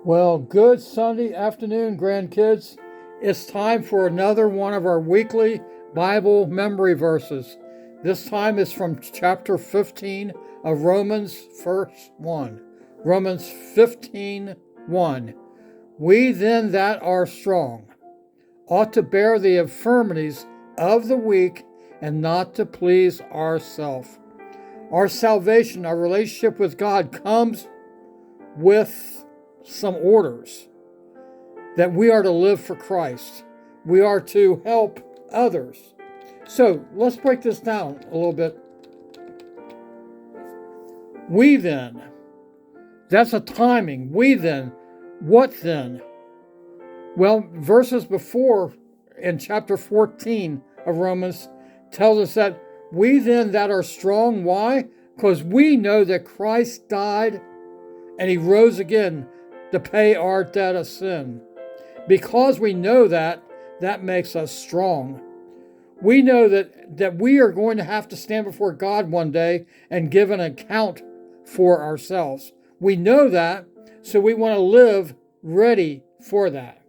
Well, good Sunday afternoon, grandkids. It's time for another one of our weekly Bible memory verses. This time is from chapter 15 of Romans, verse 1. Romans 15:1. We then that are strong ought to bear the infirmities of the weak and not to please ourselves. Our salvation, our relationship with God comes with some orders that we are to live for Christ. We are to help others. So let's break this down a little bit. We then, that's a timing. We then, what then? Well, verses before in chapter 14 of Romans tells us that we then that are strong. Why? Because we know that Christ died and he rose again to pay our debt of sin. Because we know that, that makes us strong. We know that we are going to have to stand before God one day and give an account for ourselves. We know that, so we want to live ready for that.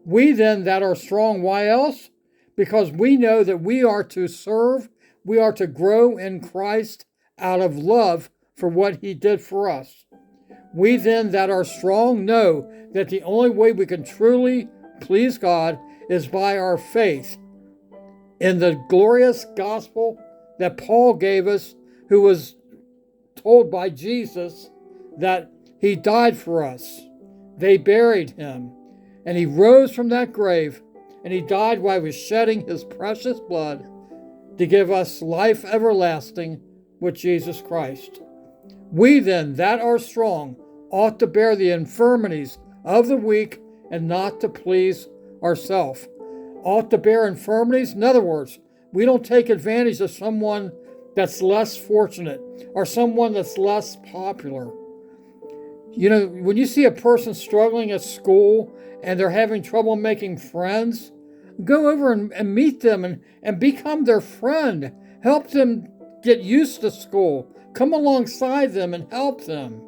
We then that are strong, why else? Because we know that we are to serve, we are to grow in Christ out of love for what he did for us. We then that are strong know that the only way we can truly please God is by our faith in the glorious gospel that Paul gave us, who was told by Jesus that he died for us. They buried him, and he rose from that grave, and he died while he was shedding his precious blood to give us life everlasting with Jesus Christ. We then that are strong ought to bear the infirmities of the weak and not to please ourselves. Ought to bear infirmities. In other words, we don't take advantage of someone that's less fortunate or someone that's less popular. You know, when you see a person struggling at school and they're having trouble making friends, go over and meet them and become their friend. Help them get used to school. Come alongside them and help them.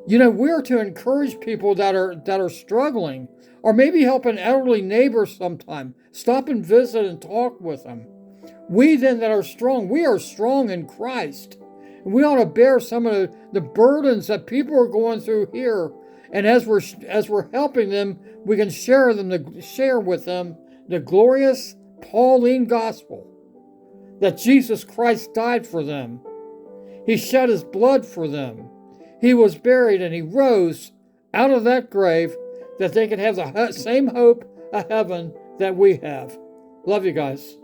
You know, we're to encourage people that are struggling, or maybe help an elderly neighbor sometime. Stop and visit and talk with them. We then that are strong, we are strong in Christ. We ought to bear some of the burdens that people are going through here. And as we're helping them, we can share with them the glorious Pauline gospel that Jesus Christ died for them. He shed his blood for them. He was buried and he rose out of that grave that they could have the same hope of heaven that we have. Love you guys.